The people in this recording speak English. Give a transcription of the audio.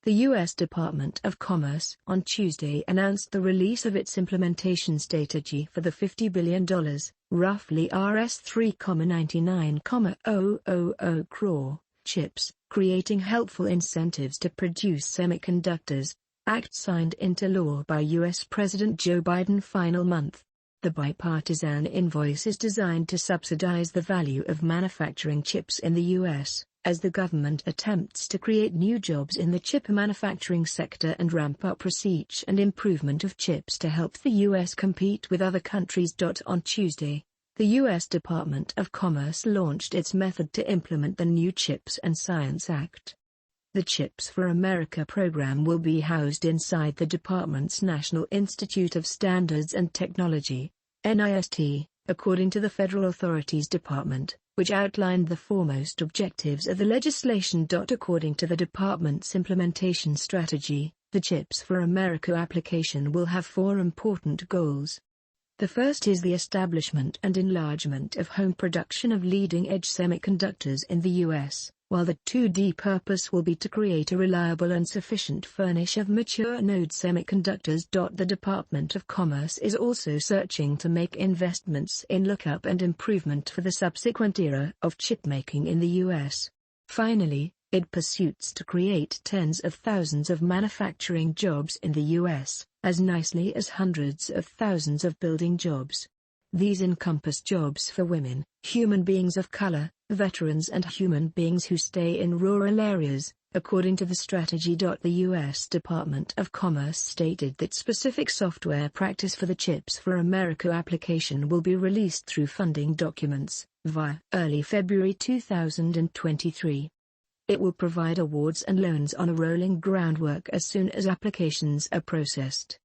The U.S. Department of Commerce on Tuesday announced the release of its implementation strategy for the $50 billion, roughly Rs 3,99,000 crore, chips, creating helpful incentives to produce semiconductors, act signed into law by U.S. President Joe Biden final month. The bipartisan invoice is designed to subsidize the value of manufacturing chips in the U.S., as the government attempts to create new jobs in the chip manufacturing sector and ramp up research and improvement of chips to help the U.S. compete with other countries. On Tuesday, the U.S. Department of Commerce launched its method to implement the new Chips and Science Act. The Chips for America program will be housed inside the department's National Institute of Standards and Technology, NIST, according to the Federal Authorities Department, which outlined the foremost objectives of the legislation. According to the department's implementation strategy, the Chips for America application will have four important goals. The first is the establishment and enlargement of home production of leading-edge semiconductors in the U.S., while the 2D purpose will be to create a reliable and sufficient furnish of mature node semiconductors. The Department of Commerce is also searching to make investments in lookup and improvement for the subsequent era of chipmaking in the U.S. Finally, it pursues to create tens of thousands of manufacturing jobs in the U.S., as nicely as hundreds of thousands of building jobs. These encompass jobs for women, human beings of color, veterans and human beings who stay in rural areas, according to the strategy. The U.S. Department of Commerce stated that specific software practice for the Chips for America application will be released through funding documents, via early February 2023. It will provide awards and loans on a rolling groundwork as soon as applications are processed.